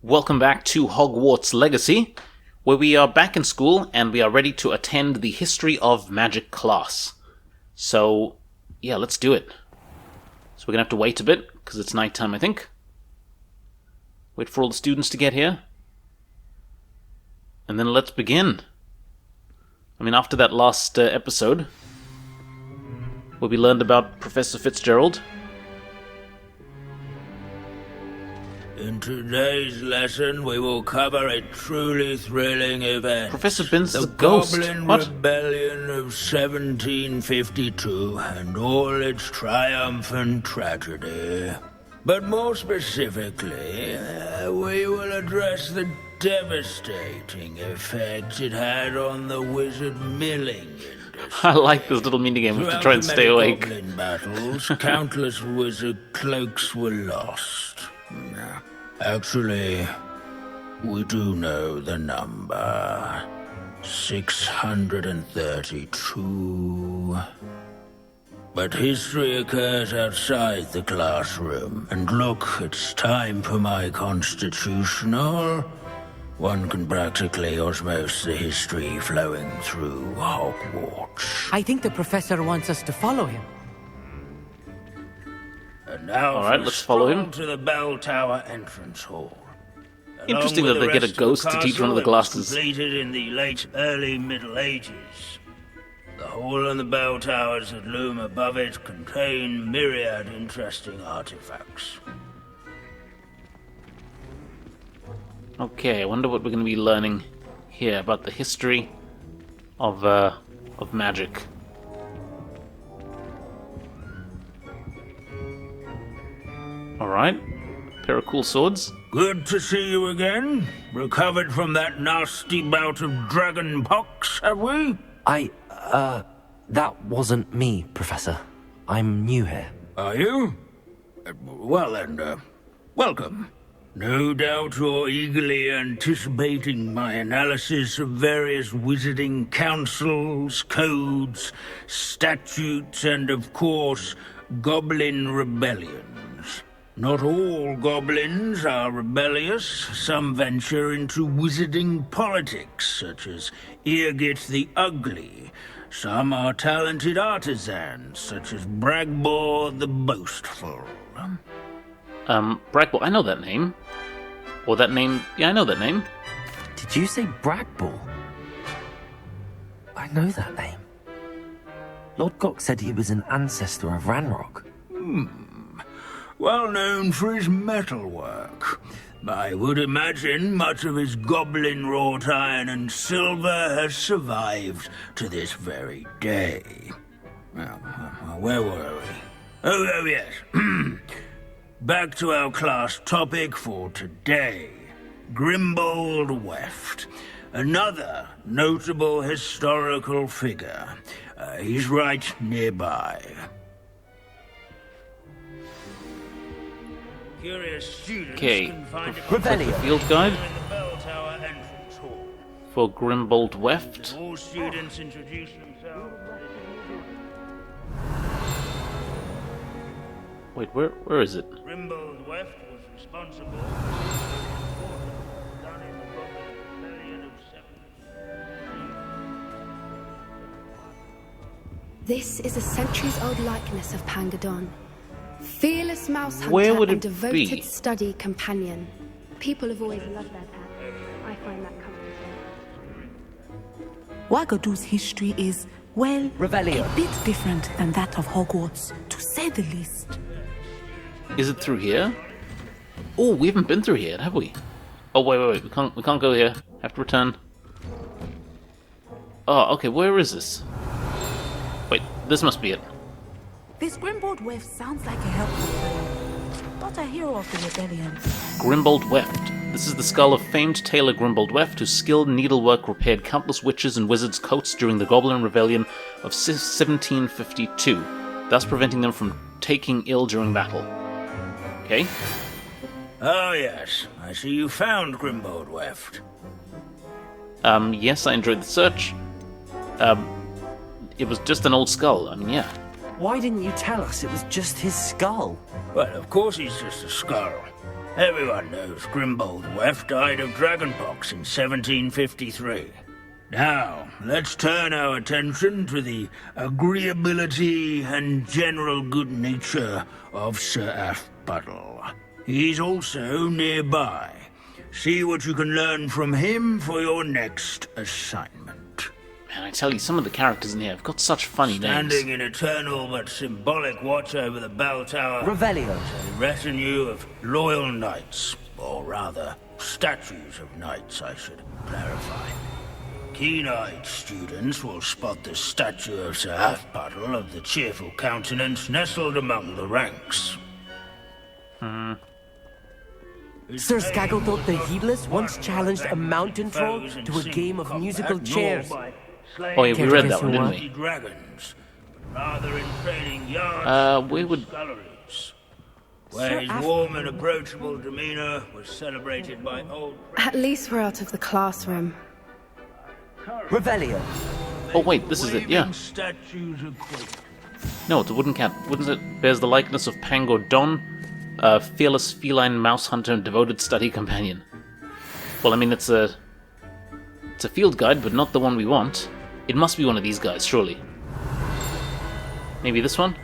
Welcome back to Hogwarts Legacy, where we are back in school and we are ready to attend the History of Magic class. So, yeah, let's do it. So we're going to have to wait a bit, because it's nighttime, I think. Wait for all the students to get here. And then let's begin. I mean, after that last episode, where we learned about Professor Fitzgerald. In today's lesson, we will cover a truly thrilling event. Professor Binns is a The ghost. Goblin What? Rebellion of 1752 and all its triumphant tragedy. But more specifically, we will address the devastating effect it had on the wizard milling industry. I like this little minigame. We have to try and stay awake. Throughout the many goblin battles, countless wizard cloaks were lost. Actually, we do know the number. 632. But history occurs outside the classroom. And look, it's time for my constitutional. One can practically osmose the history flowing through Hogwarts. I think the professor wants us to follow him. And now All right, let's follow him. to the bell tower entrance hall. Interesting Along that with they the get a rest of the ghost to teach one of the castle, it was classes. Completed in the late early Middle Ages. The hall and the bell towers that loom above it contain myriad interesting artifacts. Okay, I wonder what we're going to be learning here about the history of magic. Alright, pair of cool swords. Good to see you again. Recovered from that nasty bout of dragon pox, have we? That wasn't me, Professor. I'm new here. Are you? Well then, welcome. No doubt you're eagerly anticipating my analysis of various wizarding councils, codes, statutes, and of course, goblin rebellions. Not all goblins are rebellious. Some venture into wizarding politics, such as Eargit the Ugly. Some are talented artisans, such as Bragbor the Boastful. Bragball, I know that name. Or that name, yeah, I know that name. Did you say Bragball? I know that name. Lord Gok said he was an ancestor of Ranrock. Well known for his metalwork. I would imagine much of his goblin wrought iron and silver has survived to this very day. Well, where were we? Oh yes. Back to our class topic for today. Grimbold Weft. Another notable historical figure. He's right nearby. Curious students Okay, can find a field guide in the bell tower entrance hall. for Grimbold Weft. All students introduce themselves. Wait, where is it? Grimbold Weft was responsible for done in the Goblin Rebellion of 7. This is a centuries-old likeness of Pangadon. Fearless mouse hunter Where would and it devoted be? study companion. People have always loved their pets. I find that comforting. Wagadu's history is, well, Revelio. a bit different than that of Hogwarts, to say the least. Is it through here? Oh, we haven't been through here yet, have we? Oh, wait, we can't go here. Have to return. Oh, okay, where is this? Wait, this must be it. This Grimbold Weft sounds like a helpful fellow, not a hero of the rebellion. Grimbold Weft. This is the skull of famed tailor Grimbold Weft, whose skilled needlework repaired countless witches' and wizards' coats during the Goblin Rebellion of 1752, thus preventing them from taking ill during battle. Okay? Oh yes, I see you found Grimbold Weft. Yes, I enjoyed the search. It was just an old skull. I mean, yeah. Why didn't you tell us it was just his skull? Well, of course he's just a skull. Everyone knows Grimbold Weft died of dragonpox in 1753. Now, let's turn our attention to the agreeability and general good nature of Sir Athpuddle. He's also nearby. See what you can learn from him for your next assignment. Man, I tell you, some of the characters in here have got such funny names. Standing in eternal but symbolic watch over the bell tower, Revelio. a retinue of loyal knights, or rather, statues of knights, I should clarify. Keen-eyed students will spot the statue of Sir Athpuddle of the cheerful countenance nestled among the ranks. Sir Skagglethorpe the Heedless once challenged a mountain troll to a game of musical chairs. Oh yeah, we read that one, didn't we? Dragons, but rather in training yards we would... sculleries, where his warm and approachable demeanor was celebrated by old... At least we're out of the classroom. Revelio. Oh wait, this is it, yeah. Statues equate. No, it's a wooden cat. Wouldn't it? Bears the likeness of Pango Don, a fearless feline mouse hunter and devoted study companion. Well, I mean, it's a field guide, but not the one we want. It must be one of these guys, surely. Maybe this one?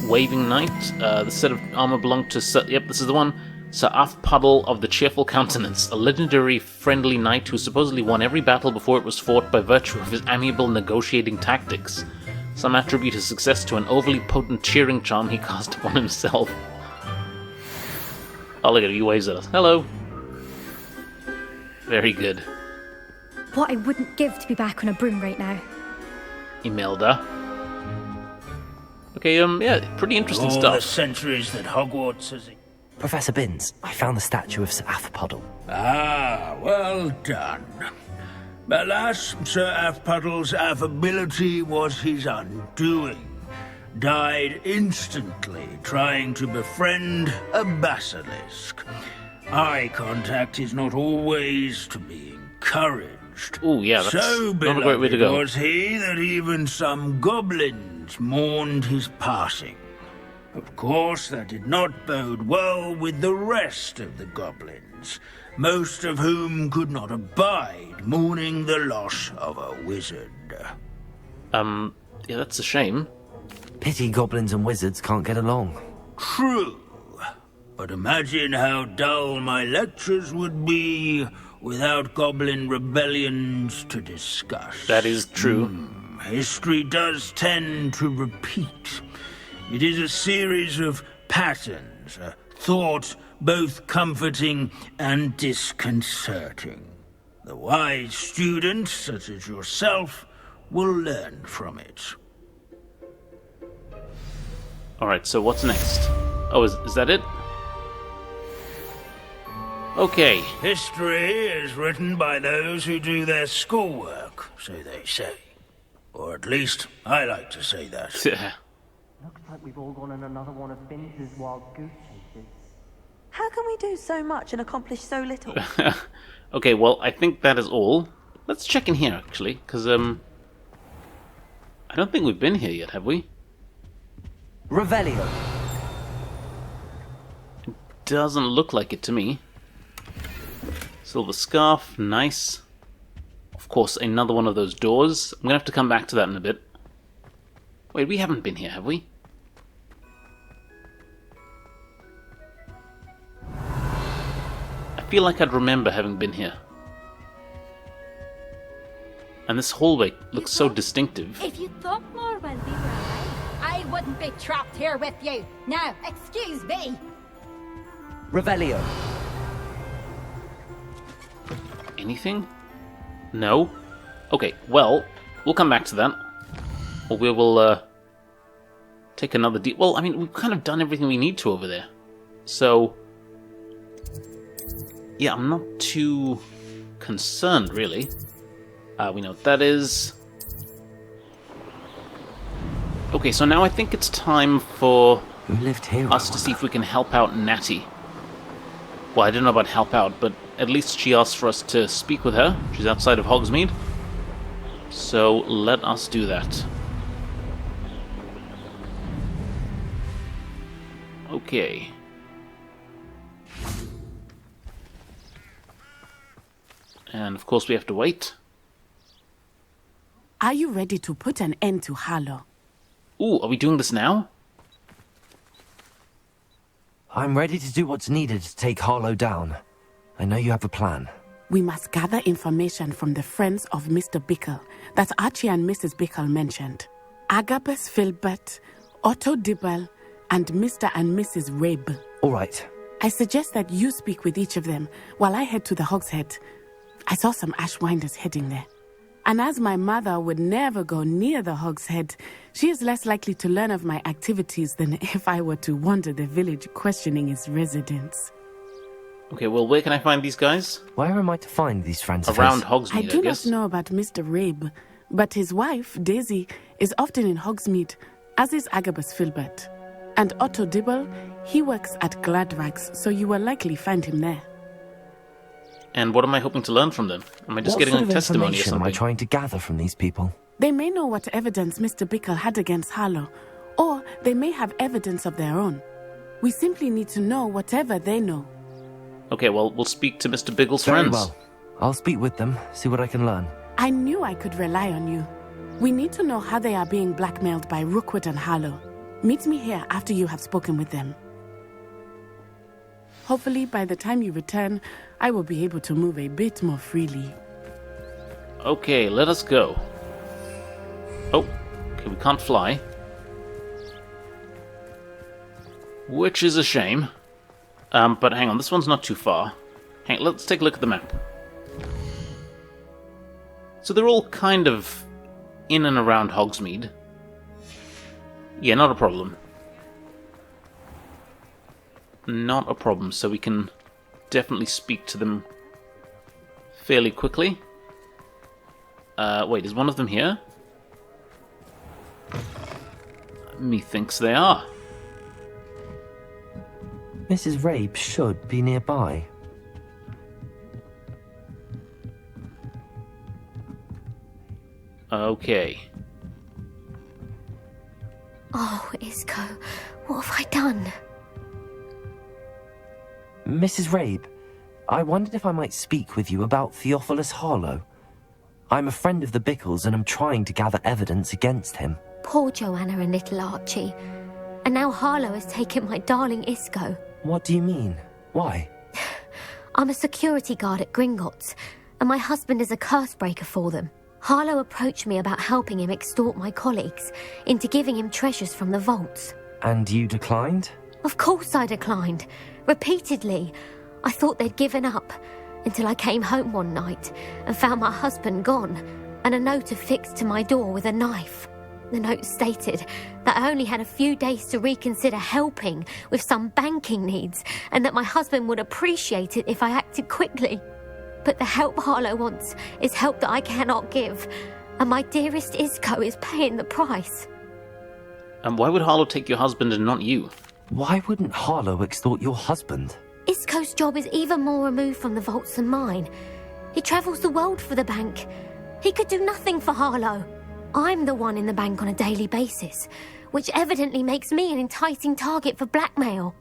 Waving Knight. The set of armor belonged to Sir... Yep, this is the one. Sir Athpuddle of the Cheerful Countenance, a legendary friendly knight who supposedly won every battle before it was fought by virtue of his amiable negotiating tactics. Some attribute his success to an overly potent cheering charm he cast upon himself. Oh, look at him, he waves at us. Hello. Very good. What I wouldn't give to be back on a broom right now. Imelda. Okay, yeah, pretty interesting All stuff. the centuries that Hogwarts has... Professor Binns, I found the statue of Sir Athpuddle. Ah, well done. Alas, Sir Athpuddle's affability was his undoing. Died instantly trying to befriend a basilisk. Eye contact is not always to be encouraged. Ooh, yeah, that's so not a great way to go. was he that even some goblins mourned his passing. Of course, that did not bode well with the rest of the goblins, most of whom could not abide mourning the loss of a wizard. Yeah, that's a shame. Pity goblins and wizards can't get along. True. But imagine how dull my lectures would be without goblin rebellions to discuss. That is true. History does tend to repeat. It is a series of patterns, a thought both comforting and disconcerting. The wise student, such as yourself, will learn from it. Alright, so what's next? Oh, is that it? Okay. History is written by those who do their schoolwork, so they say. Or at least, I like to say that. Looks like we've all gone on another one of Binns' wild goose chases. How can we do so much and accomplish so little? Okay, well, I think that is all. Let's check in here, actually, because, I don't think we've been here yet, have we? Revelio. Doesn't look like it to me. Silver scarf, nice. Of course, another one of those doors. I'm gonna have to come back to that in a bit. Wait, we haven't been here, have we? I feel like I'd remember having been here. And this hallway looks so distinctive. If you thought more when we were alive, I wouldn't be trapped here with you. Now, excuse me. Revelio. Anything? No? Okay, well, we'll come back to that. Or we will, take another well, I mean, we've kind of done everything we need to over there. So, yeah, I'm not too concerned, really. We know what that is. Okay, so now I think it's time for Who lived here? us to see if we can help out Natty. Well, I don't know about help out, but at least she asked for us to speak with her. She's outside of Hogsmeade. So let us do that. Okay. And of course we have to wait. Are you ready to put an end to Harlow? Ooh, are we doing this now? I'm ready to do what's needed to take Harlow down. I know you have a plan. We must gather information from the friends of Mr. Bickle that Archie and Mrs. Bickle mentioned. Agabus Filbert, Otto Dibble, and Mr. and Mrs. Rabe. All right. I suggest that you speak with each of them while I head to the Hogshead. I saw some Ashwinders heading there. And as my mother would never go near the Hogshead, she is less likely to learn of my activities than if I were to wander the village questioning its residents. Okay, well, where can I find these guys? Where am I to find these friends of Around his? Hogsmeade, I do guess. not know about Mr. Rabe, but his wife, Daisy, is often in Hogsmeade, as is Agabus Filbert. And Otto Dibble, he works at Gladrags, so you will likely find him there. And what am I hoping to learn from them? Am I just What getting sort a of testimony or information am I something? trying to gather from these people? They may know what evidence Mr. Bickle had against Harlow, or they may have evidence of their own. We simply need to know whatever they know. Okay, well, we'll speak to Mr. Biggle's Very friends. well. I'll speak with them, see what I can learn. I knew I could rely on you. We need to know how they are being blackmailed by Rookwood and Harlow. Meet me here after you have spoken with them. Hopefully, by the time you return, I will be able to move a bit more freely. Okay, let us go. Oh, okay, we can't fly. Which is a shame. But hang on, this one's not too far. Let's take a look at the map. So they're all kind of in and around Hogsmeade. Yeah, not a problem. Not a problem, so we can definitely speak to them fairly quickly. Wait, is one of them here? Methinks they are. Mrs. Rabe should be nearby. Okay. Oh, Isco, what have I done? Mrs. Rabe, I wondered if I might speak with you about Theophilus Harlow. I'm a friend of the Bickles and I'm trying to gather evidence against him. Poor Joanna and little Archie. And now Harlow has taken my darling Isco. What do you mean? Why? I'm a security guard at Gringotts, and my husband is a curse breaker for them. Harlow approached me about helping him extort my colleagues into giving him treasures from the vaults. And you declined? Of course I declined. Repeatedly. I thought they'd given up, until I came home one night and found my husband gone, and a note affixed to my door with a knife. The note stated that I only had a few days to reconsider helping with some banking needs, and that my husband would appreciate it if I acted quickly. But the help Harlow wants is help that I cannot give, and my dearest Isco is paying the price. And why would Harlow take your husband and not you? Why wouldn't Harlow extort your husband? Isco's job is even more removed from the vaults than mine. He travels the world for the bank. He could do nothing for Harlow. I'm the one in the bank on a daily basis, which evidently makes me an enticing target for blackmail.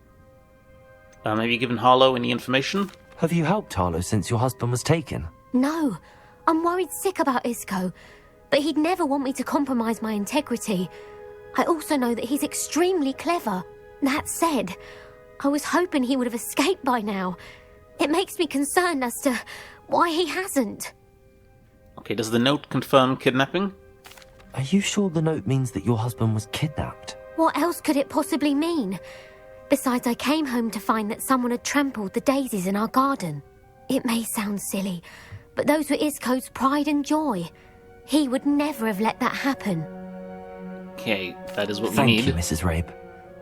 Have you given Harlow any information? Have you helped Harlow since your husband was taken? No, I'm worried sick about Isco, but he'd never want me to compromise my integrity. I also know that he's extremely clever. That said, I was hoping he would have escaped by now. It makes me concerned as to why he hasn't. Okay, does the note confirm kidnapping? Are you sure the note means that your husband was kidnapped? What else could it possibly mean? Besides, I came home to find that someone had trampled the daisies in our garden. It may sound silly, but those were Isco's pride and joy. He would never have let that happen. Okay, that is what we Thank need. you, Mrs. Rabe.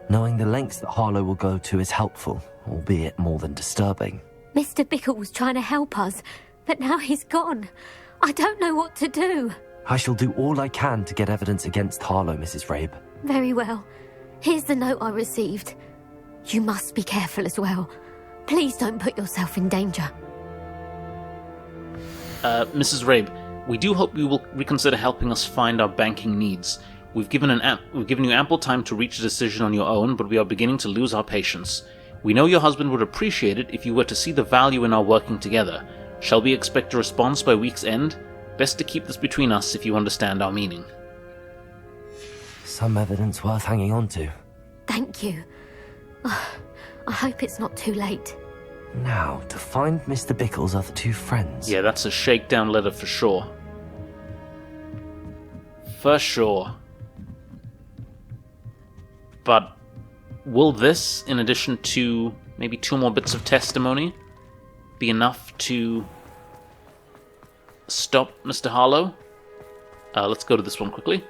Knowing the lengths that Harlow will go to is helpful, albeit more than disturbing. Mr. Bickle was trying to help us, but now he's gone. I don't know what to do. I shall do all I can to get evidence against Harlow, Mrs. Rabe. Very well. Here's the note I received. You must be careful as well. Please don't put yourself in danger. Mrs. Rabe, we do hope you will reconsider helping us find our banking needs. We've given you ample time to reach a decision on your own, but we are beginning to lose our patience. We know your husband would appreciate it if you were to see the value in our working together. Shall we expect a response by week's end? Best to keep this between us if you understand our meaning. Some evidence worth hanging on to. Thank you. I hope it's not too late. Now, to find Mr. Bickle's other two friends. Yeah, that's a shakedown letter for sure. For sure. But will this, in addition to maybe 2 more bits of testimony, be enough to stop Mr. Harlow? Let's go to this one quickly.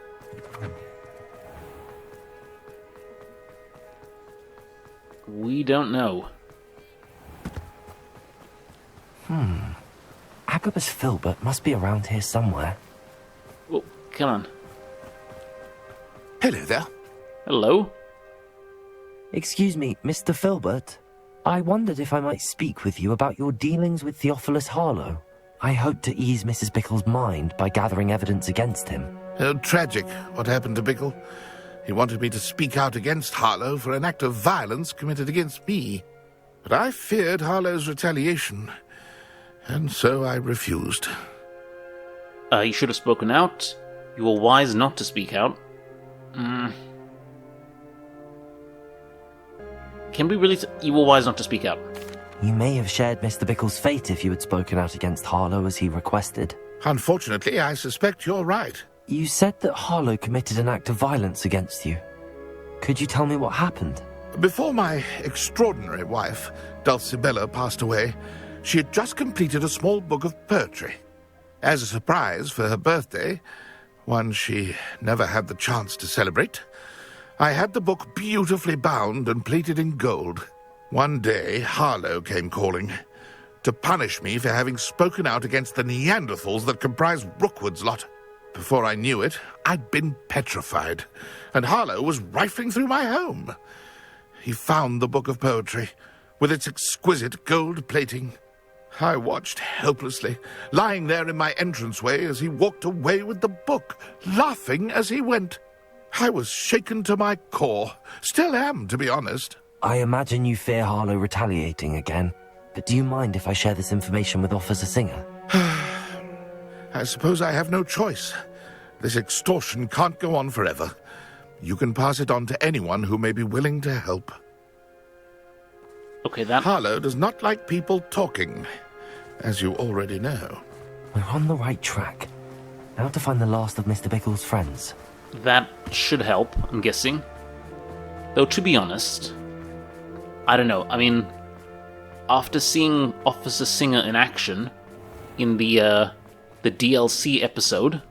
We don't know. Agabus Filbert must be around here somewhere. Oh, come on. Hello there. Hello? Excuse me, Mr. Filbert. I wondered if I might speak with you about your dealings with Theophilus Harlow. I hope to ease Mrs. Bickle's mind by gathering evidence against him. Oh, tragic what happened to Bickle. He wanted me to speak out against Harlow for an act of violence committed against me. But I feared Harlow's retaliation, and so I refused. You should have spoken out. You were wise not to speak out. Can we really... You were wise not to speak out. You may have shared Mr. Bickle's fate if you had spoken out against Harlow as he requested. Unfortunately, I suspect you're right. You said that Harlow committed an act of violence against you. Could you tell me what happened? Before my extraordinary wife, Dulcibella, passed away, she had just completed a small book of poetry. As a surprise for her birthday, one she never had the chance to celebrate, I had the book beautifully bound and plated in gold. One day, Harlow came calling to punish me for having spoken out against the Neanderthals that comprised Rookwood's lot. Before I knew it, I'd been petrified, and Harlow was rifling through my home. He found the book of poetry, with its exquisite gold plating. I watched helplessly, lying there in my entranceway as he walked away with the book, laughing as he went. I was shaken to my core. Still am, to be honest. I imagine you fear Harlow retaliating again, but do you mind if I share this information with Officer Singer? I suppose I have no choice. This extortion can't go on forever. You can pass it on to anyone who may be willing to help. Okay, that... Harlow does not like people talking, as you already know. We're on the right track. Now to find the last of Mr. Bickle's friends. That should help, I'm guessing. Though, to be honest, I don't know. I mean, after seeing Officer Singer in action in the DLC episode,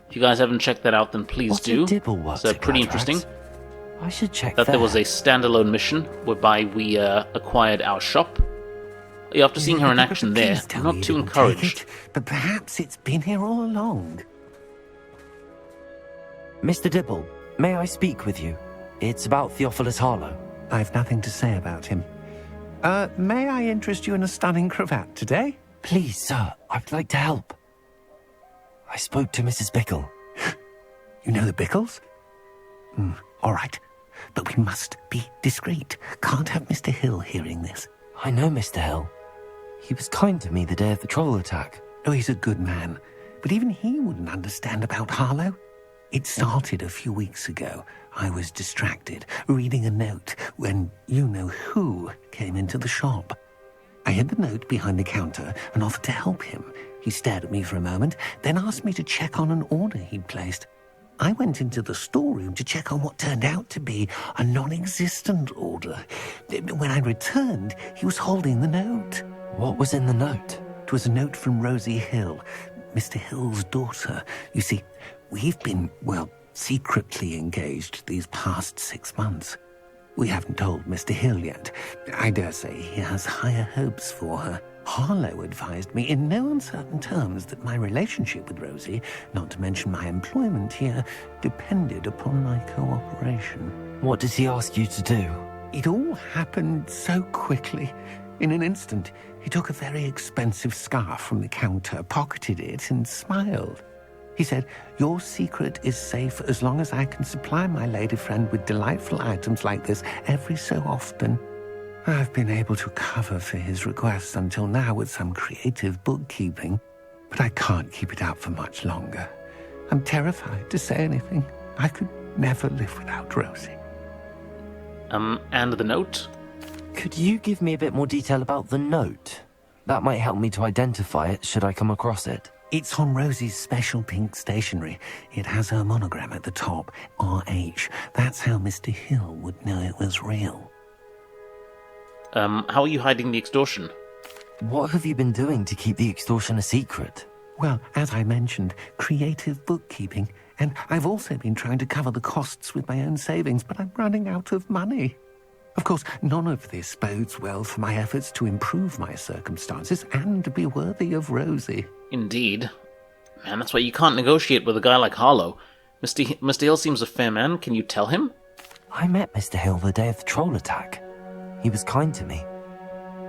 if you guys haven't checked that out, then please do. It's pretty interesting. I should check that. There was a standalone mission whereby we acquired our shop. After seeing her in action there, I'm not too encouraged. But perhaps it's been here all along. Mr. Dibble, may I speak with you? It's about Theophilus Harlow. I've nothing to say about him. May I interest you in a stunning cravat today? Please, sir, I'd like to help. I spoke to Mrs. Bickle. You know the Bickles? All right. But we must be discreet. Can't have Mr. Hill hearing this. I know Mr. Hill. He was kind to me the day of the troll attack. Oh, he's a good man. But even he wouldn't understand about Harlow. It started a few weeks ago. I was distracted, reading a note, when you-know-who came into the shop. I hid the note behind the counter and offered to help him. He stared at me for a moment, then asked me to check on an order he'd placed. I went into the storeroom to check on what turned out to be a non-existent order. When I returned, he was holding the note. What was in the note? It was a note from Rosie Hill, Mr. Hill's daughter. You see, we've been, secretly engaged these past 6 months. We haven't told Mr. Hill yet. I dare say he has higher hopes for her. Harlow advised me in no uncertain terms that my relationship with Rosie, not to mention my employment here, depended upon my cooperation. What did he ask you to do? It all happened so quickly. In an instant, he took a very expensive scarf from the counter, pocketed it, and smiled. He said, "Your secret is safe as long as I can supply my lady friend with delightful items like this every so often." I've been able to cover for his requests until now with some creative bookkeeping, but I can't keep it up for much longer. I'm terrified to say anything. I could never live without Rosie. And the note? Could you give me a bit more detail about the note? That might help me to identify it should I come across it. It's on Rosie's special pink stationery. It has her monogram at the top, RH. That's how Mr. Hill would know it was real. How are you hiding the extortion? What have you been doing to keep the extortion a secret? Well, as I mentioned, creative bookkeeping. And I've also been trying to cover the costs with my own savings, but I'm running out of money. Of course, none of this bodes well for my efforts to improve my circumstances and to be worthy of Rosie. Indeed. Man, that's why you can't negotiate with a guy like Harlow. Mr. Hill seems a fair man. Can you tell him? I met Mr. Hill the day of the troll attack. He was kind to me.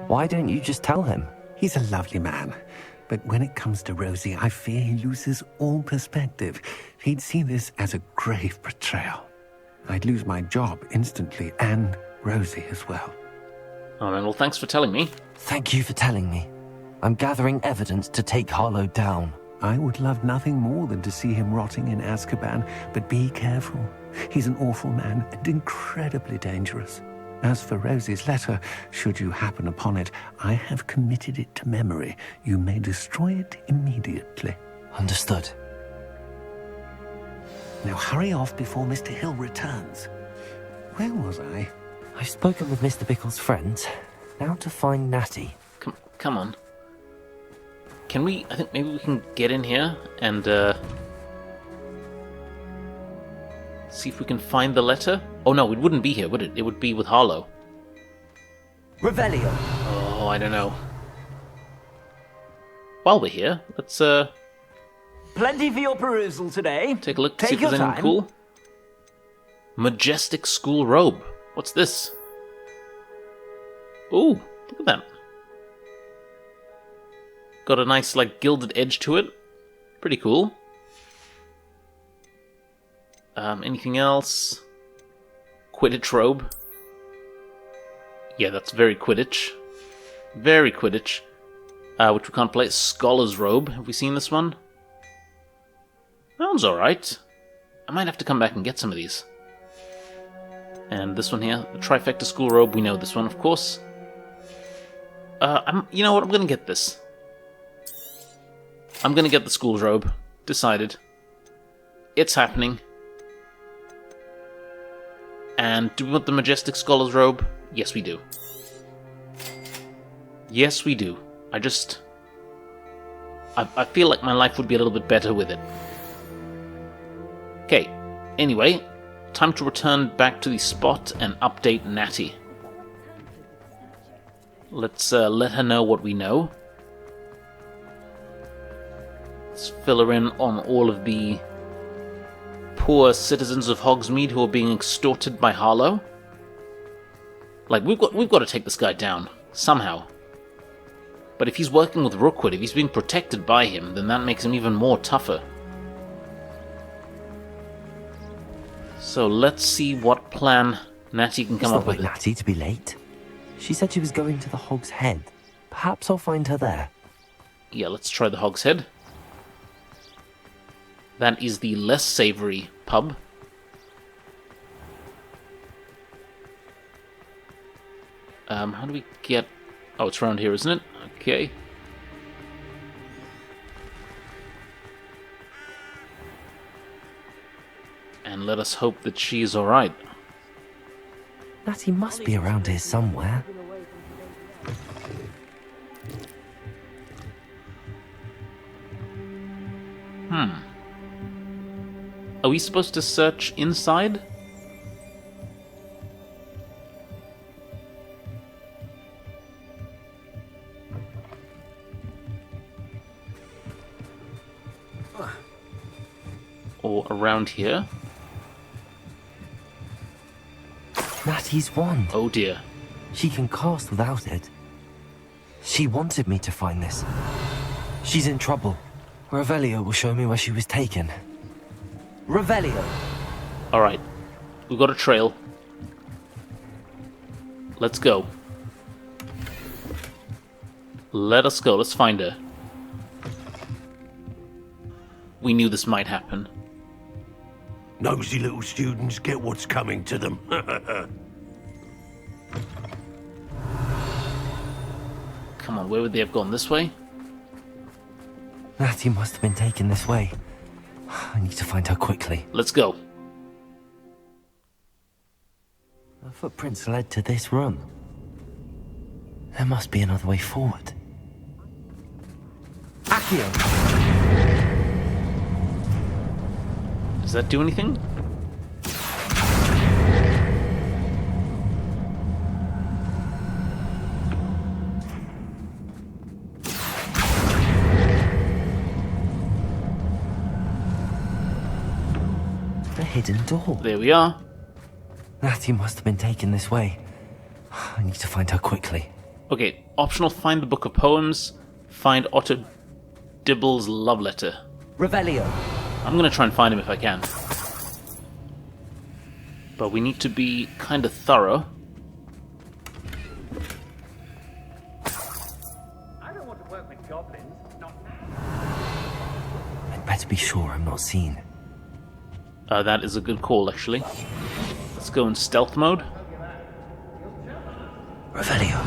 Why don't you just tell him? He's a lovely man. But when it comes to Rosie, I fear he loses all perspective. He'd see this as a grave betrayal. I'd lose my job instantly, and Rosie as well. Oh man, well thanks for telling me. Thank you for telling me. I'm gathering evidence to take Harlow down. I would love nothing more than to see him rotting in Azkaban, but be careful. He's an awful man and incredibly dangerous. As for Rosie's letter, should you happen upon it, I have committed it to memory. You may destroy it immediately. Understood. Now hurry off before Mr. Hill returns. Where was I? I've spoken with Mr. Bickle's friends. Now to find Natty. Come on. Can we... I think maybe we can get in here and, see if we can find the letter? Oh no, it wouldn't be here, would it? It would be with Harlow. Revelio. Oh, I don't know. While we're here, let's, Plenty for your perusal today. take a look, Take see if there's your anything time. cool. Majestic school robe. What's this? Ooh, look at that. Got a nice, like, gilded edge to it. Pretty cool. Anything else? Quidditch robe. Yeah, that's very Quidditch. Very Quidditch. Which we can't play. Scholar's robe. Have we seen this one? That one's alright. I might have to come back and get some of these. And this one here, the trifecta school robe. We know this one, of course. You know what? I'm gonna get this. I'm gonna get the school robe. Decided. It's happening. And do we want the majestic scholar's robe? Yes, we do. Yes, we do. I feel like my life would be a little bit better with it. Okay. Anyway, time to return back to the spot and update Natty. Let's let her know what we know. Let's fill her in on all of the poor citizens of Hogsmeade who are being extorted by Harlow. Like, we've got to take this guy down somehow. But if he's working with Rookwood, if he's being protected by him, then that makes him even more tougher. So let's see what plan Natty can come up with. It's not like Natty to be late. She said she was going to the Hog's Head. Perhaps I'll find her there. Yeah, let's try the Hog's Head. That is the less savoury pub. How do we get... Oh, it's around here, isn't it? Okay. And let us hope that she's alright. Natty must be around here somewhere. Are we supposed to search inside? Or around here? Natty's wand. Oh dear. She can cast without it. She wanted me to find this. She's in trouble. Revelio will show me where she was taken. Revelio! Alright. We've got a trail. Let's go. Let us go. Let's find her. We knew this might happen. Nosy little students get what's coming to them. Come on, where would they have gone? This way? Natty must have been taken this way. I need to find her quickly. Let's go. The footprints led to this room. There must be another way forward. Accio! Does that do anything? The hidden door. There we are. Natty must have been taken this way. I need to find her quickly. Okay, optional: find the book of poems, find Otto Dibble's love letter. Revelio. I'm gonna try and find him if I can. But we need to be kind of thorough. I don't want to work with goblins, not now. I'd better be sure I'm not seen. That is a good call, actually. Let's go in stealth mode. Revelio.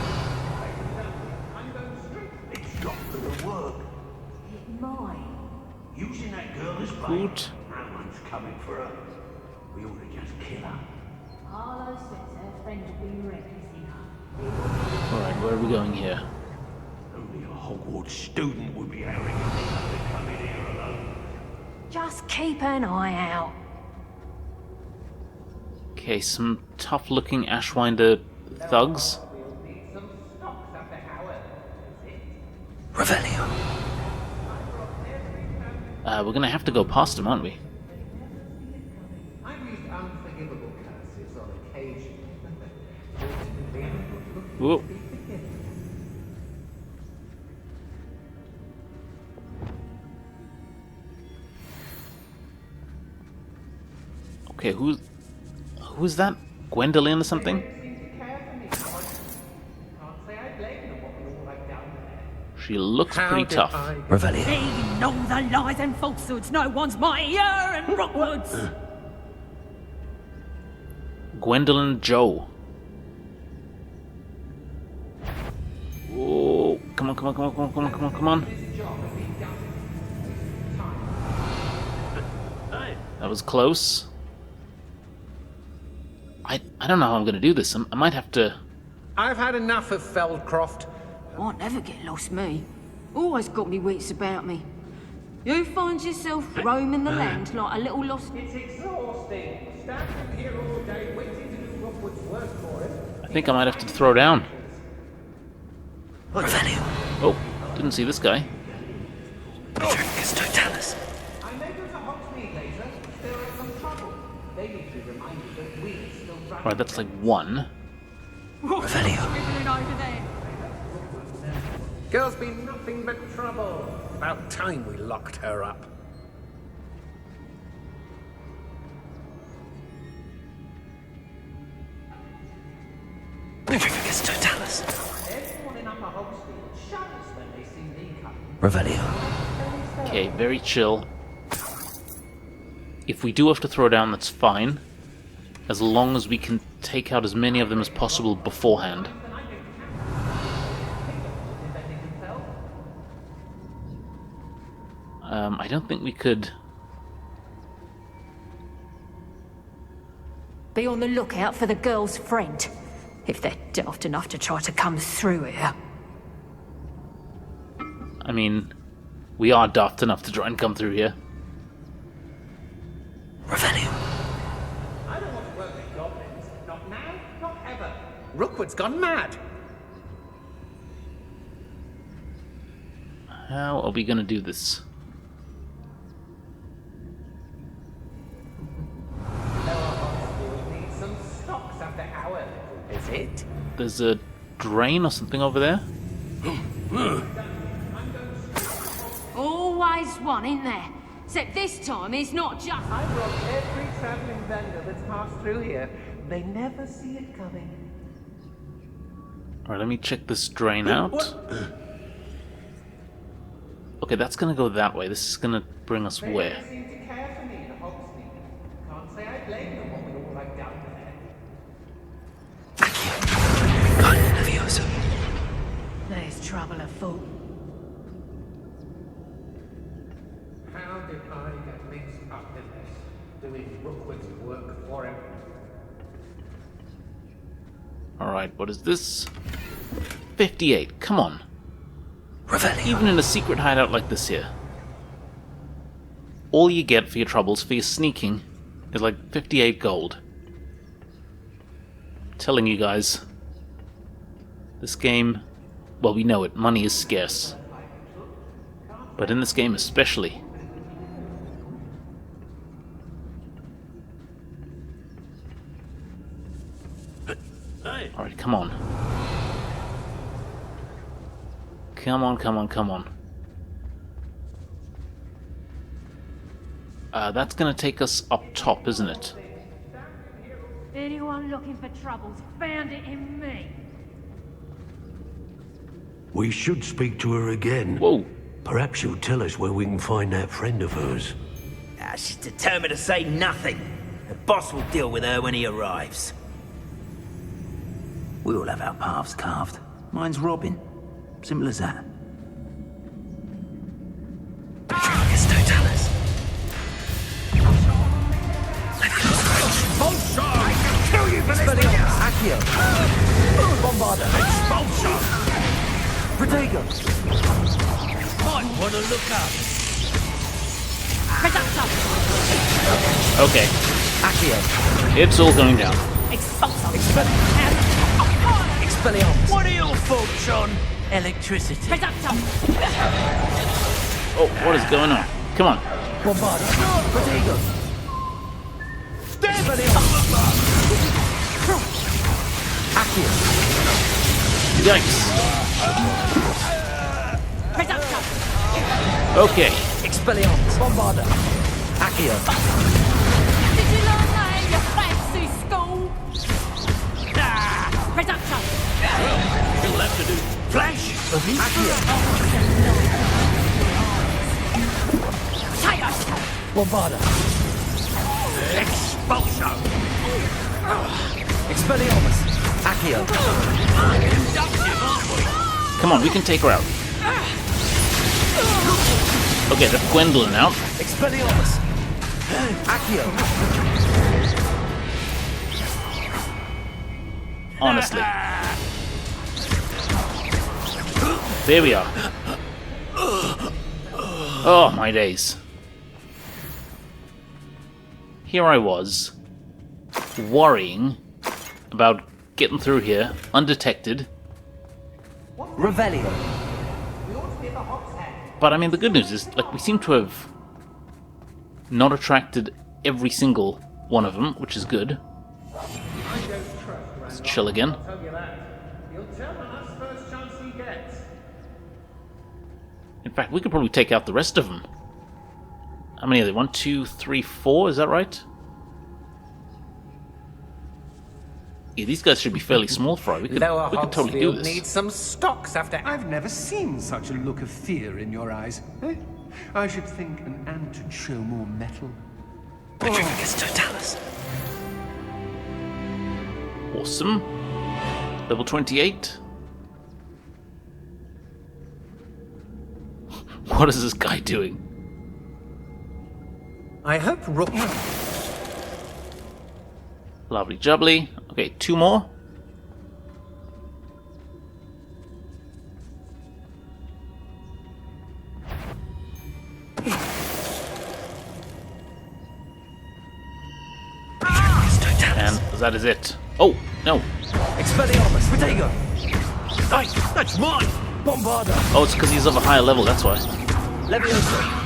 Using that girl as bait. Good. No one's coming for her. We ought to just kill her. Harlow says her friend has been reckless Alright, where are we going here? Only a Hogwarts student would be arrogant enough to come in here alone. Just keep an eye out. Okay, some tough-looking Ashwinder thugs. Revelio. We're gonna have to go past them, aren't we? I've used unforgivable curses on occasion. Whoa. Okay, who's that? Gwendolyn or something? She looks pretty tough. Revelio. They know the lies and falsehoods. No one's mightier in Rockwoods. Gwendolyn Joe. Oh, come on, come on, come on, come on, come on, come on, come on. That was close. I don't know how I'm going to do this. I might have to... I've had enough of Feldcroft. I never get lost, me. Always got me wits about me. You find yourself roaming the land like a little lost... It's exhausting. Standing here all day waiting to do Rockwood's work for it. I think I might have to throw down. Revelio. Oh, didn't see this guy. It's Totalis. I may go to Hogsmeade later. There are some trouble. They need to be reminded that we're still running. Right, that's like one. Revelio. Over there. Girl's been nothing but trouble. About time we locked her up. It's Totalis. Everyone in Upper Hogsmeade shudders when they see me coming. Revelio. Okay, very chill. If we do have to throw down, that's fine. As long as we can take out as many of them as possible beforehand. I don't think we could... Be on the lookout for the girl's friend. If they're daft enough to try to come through here. I mean, we are daft enough to try and come through here. Revelio. I don't want to work with goblins. Not now, not ever. Rookwood's gone mad. How are we gonna do this? Need some stocks after our... Is it? There's a drain or something over there? Always always one, isn't there? Except this time it's not just... I broke every traveling vendor that's passed through here. They never see it coming. Alright, let me check this drain out. Okay, that's gonna go that way. This is gonna bring us They where? never seem to care for me, the Hogsmeade. Can't say I blame them when we all like down there. There's trouble afoot. How did I get mixed up in this? Doing Rookwood's work for him? Alright, what is this? 58, come on. Even in a secret hideout like this here, all you get for your troubles, for your sneaking, is like 58 gold. I'm telling you guys, this game, well, we know it, money is scarce. But in this game especially. Alright, come on. Come on, come on, come on. That's gonna take us up top, isn't it? Anyone looking for troubles found it in me. We should speak to her again. Whoa. Perhaps she'll tell us where we can find that friend of hers. She's determined to say nothing. The boss will deal with her when he arrives. We all have our paths carved. Mine's Robin. Simple as that. I can kill you for this! Accio! Bombarda! Expulsion! Protego! Might want to look up. Okay. Accio! It's all going down. Expelliarmus! What are your thoughts on electricity? Oh, what is going on? Come on. Bombarda! Protego! Accio! Yikes. Okay. Expelliarmus! Bombarda! Accio! Did you learn that in your fancy school? Reduction! You'll have to do flash of Bombarda! Expulsion! Expelliarmus! Accio! Come on, we can take her out. Okay, that's Gwendolyn out. Expelliarmus! Accio! Honestly. There we are. Oh, my days. Here I was, worrying about getting through here, undetected. Revelio. But I mean, the good news is, like, we seem to have not attracted every single one of them, which is good. Let's chill again. I'll tell you that. He'll tell on us first chance he gets. In fact, we could probably take out the rest of them. How many are there? 1, 2, 3, 4, is that right? Yeah, these guys should be fairly small fry. We could totally do this. Needs some stocks after... I've never seen such a look of fear in your eyes. Eh? I should think an ant would show more metal. Awesome. Level 28. What is this guy doing? I hope Rook... Lovely jubbly. Okay, 2 more. And that is it. Oh, no. Expelliarmus! Protego! Hey, that's mine! Bombarda! Oh, it's because he's of a higher level, that's why. Leviosa!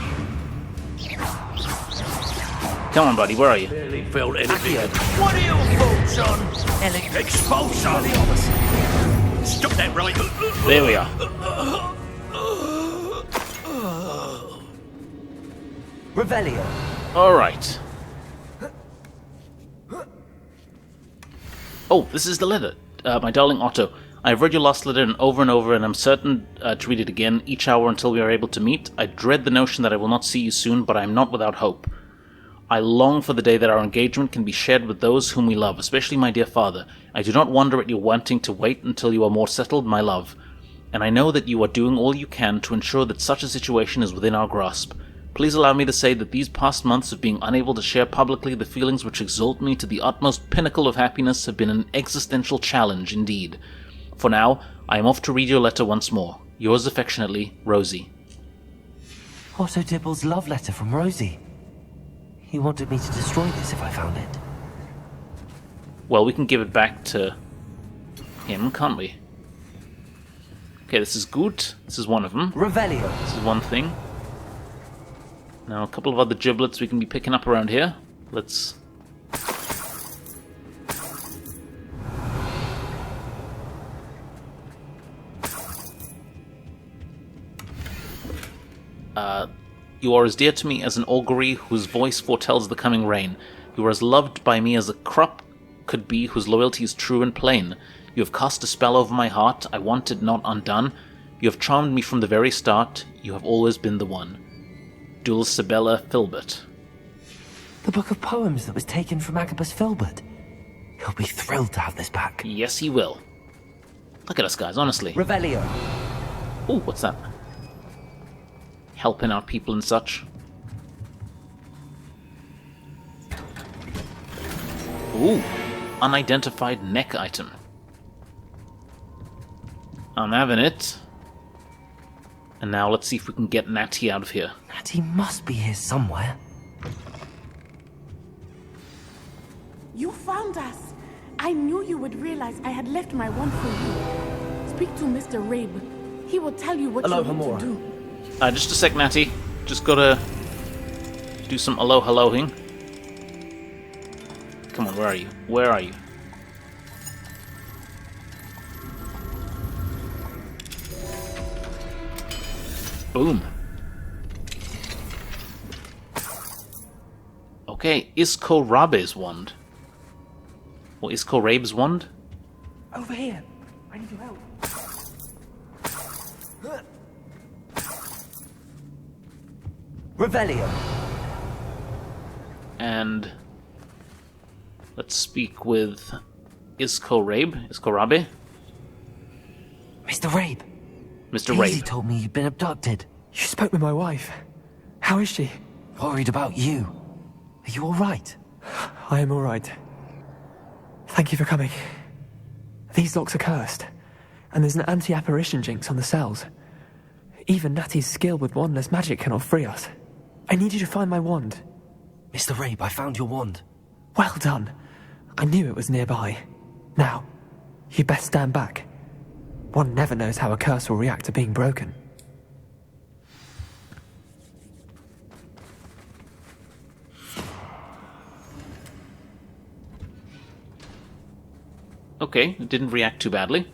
Come on, buddy, where are you? Barely felt anything. What are your thoughts on Expulsion! Stop that right! There we are. Revelio. Alright. Oh, this is the letter. My darling Otto, I have read your last letter and over, and I'm certain to read it again each hour until we are able to meet. I dread the notion that I will not see you soon, but I am not without hope. I long for the day that our engagement can be shared with those whom we love, especially my dear father. I do not wonder at your wanting to wait until you are more settled, my love. And I know that you are doing all you can to ensure that such a situation is within our grasp. Please allow me to say that these past months of being unable to share publicly the feelings which exalt me to the utmost pinnacle of happiness have been an existential challenge indeed. For now, I am off to read your letter once more. Yours affectionately, Rosie. Otto Dibble's love letter from Rosie. He wanted me to destroy this if I found it. Well, we can give it back to him, can't we? Okay, this is good. This is one of them. Revelio. This is one thing. Now, a couple of other giblets we can be picking up around here. Let's... You are as dear to me as an augury whose voice foretells the coming rain. You are as loved by me as a crop could be whose loyalty is true and plain. You have cast a spell over my heart, I want it not undone. You have charmed me from the very start, you have always been the one. Dulcibella Filbert. The book of poems that was taken from Agabus Filbert. He'll be thrilled to have this back. Yes, he will. Look at us, guys, honestly. Revelio. Ooh, what's that? Helping out people and such. Ooh, unidentified neck item. I'm having it. And now let's see if we can get Natty out of here. Natty must be here somewhere. You found us. I knew you would realize I had left my wand for you. Speak to Mr. Rabe. He will tell you what you need to do. Just a sec, Natty. Just gotta do some hello-helloing. Come on, where are you? Where are you? Boom. Okay, Isko Rabe's wand. Or Isko Rabe's wand? Over here. I need your help. Revelio. And let's speak with Isko Rabe. Isko Rabe. Mr. Rabe. Mr. Daisy Rabe. told me you'd been abducted. You spoke with my wife. How is she? Worried about you. Are you alright? I am alright. Thank you for coming. These locks are cursed, and there's an anti-apparition jinx on the cells. Even Natty's skill with wandless magic cannot free us. I need you to find my wand. Mr. Rabe, I found your wand. Well done. I knew it was nearby. Now, you best stand back. One never knows how a curse will react to being broken. Okay, it didn't react too badly.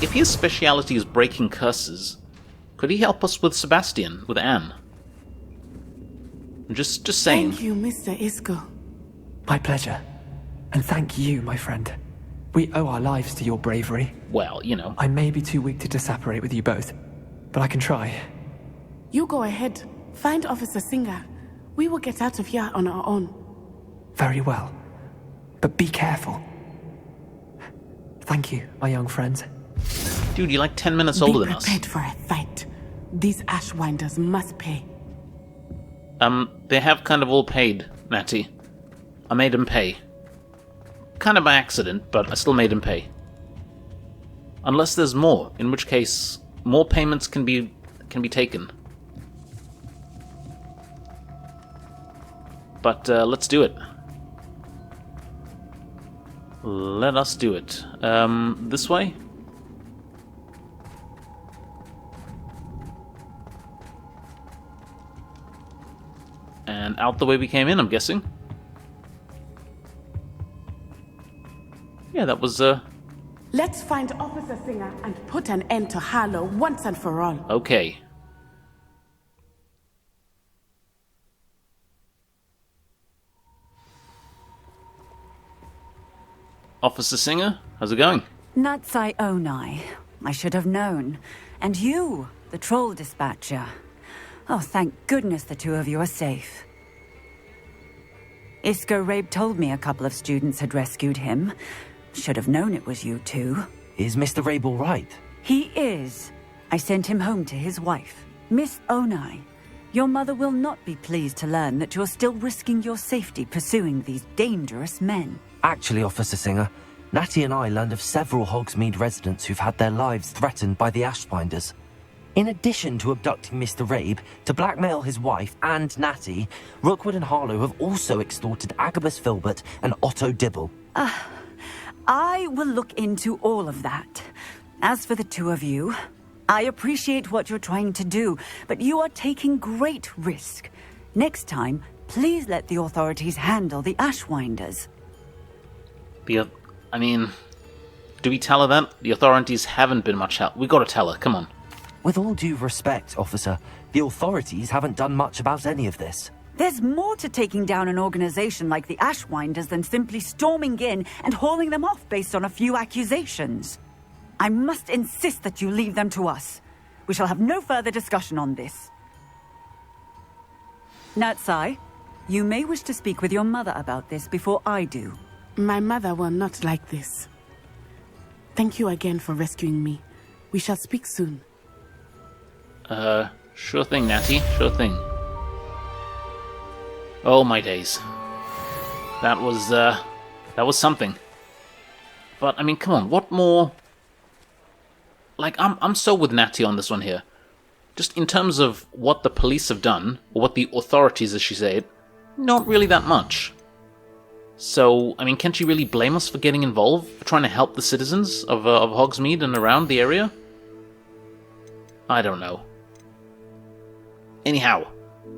If his speciality is breaking curses, could he help us with Sebastian, with Anne? Just saying. Thank you, Mr. Isko. My pleasure. And thank you, my friend. We owe our lives to your bravery. Well, you know. I may be too weak to disapparate with you both, but I can try. You go ahead. Find Officer Singer. We will get out of here on our own. Very well. But be careful. Thank you, my young friends. Dude, you're like 10 minutes older than us. Be prepared for a fight. These Ashwinders must pay. They have kind of all paid, Natty. I made them pay. Kind of by accident, but I still made them pay. Unless there's more, in which case more payments can be taken. But let's do it. Let us do it. This way? And out the way we came in, I'm guessing. Yeah, that was Let's find Officer Singer and put an end to Harlow once and for all. Okay. Officer Singer, how's it going? Natsai Onai. I should have known. And you, the troll dispatcher. Oh, thank goodness the two of you are safe. Isco Rabe told me a couple of students had rescued him. Should have known it was you two. Is Mr. Rabe all right? He is. I sent him home to his wife, Miss Onai. Your mother will not be pleased to learn that you're still risking your safety pursuing these dangerous men. Actually, Officer Singer, Natty and I learned of several Hogsmeade residents who've had their lives threatened by the Ashfinders. In addition to abducting Mr. Rabe to blackmail his wife and Natty, Rookwood and Harlow have also extorted Agabus Filbert and Otto Dibble. I will look into all of that. As for the two of you, I appreciate what you're trying to do, but you are taking great risk. Next time, please let the authorities handle the Ashwinders. I mean, do we tell her that? The authorities haven't been much help. We gotta tell her, come on. With all due respect, officer, the authorities haven't done much about any of this. There's more to taking down an organization like the Ashwinders than simply storming in and hauling them off based on a few accusations. I must insist that you leave them to us. We shall have no further discussion on this. Natsai, you may wish to speak with your mother about this before I do. My mother will not like this. Thank you again for rescuing me. We shall speak soon. Sure thing, Natty. Sure thing. Oh, my days. That was something. But, I mean, come on, what more... Like, I'm so with Natty on this one here. Just in terms of what the police have done, or what the authorities, as she said, not really that much. So, I mean, can she really blame us for getting involved? For trying to help the citizens of Hogsmeade and around the area? I don't know. Anyhow,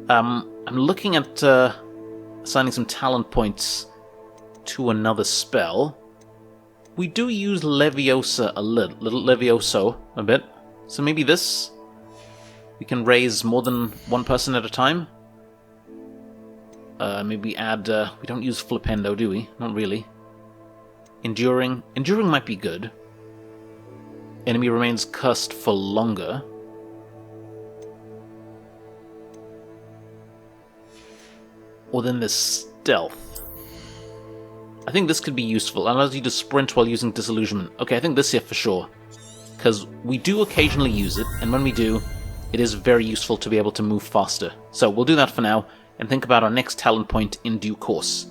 I'm looking at assigning some talent points to another spell. We do use Leviosa a little Levioso a bit. So maybe this? We can raise more than one person at a time? Maybe add... we don't use Flipendo, do we? Not really. Enduring. Enduring might be good. Enemy remains cursed for longer. Or then there's Stealth. I think this could be useful. Allows you to sprint while using Disillusionment. Okay, I think this here for sure. Because we do occasionally use it, and when we do, it is very useful to be able to move faster. So we'll do that for now, and think about our next talent point in due course.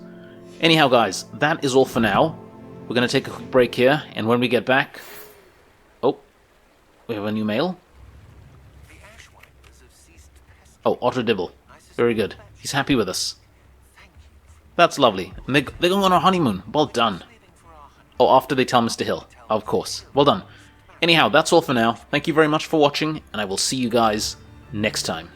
Anyhow, guys, that is all for now. We're going to take a quick break here, and when we get back... Oh, we have a new mail. Oh, Otto Dibble. Very good. He's happy with us. That's lovely. And they're going on a honeymoon. Well done. Oh, after they tell Mr. Hill. Of course. Well done. Anyhow, that's all for now. Thank you very much for watching, and I will see you guys next time.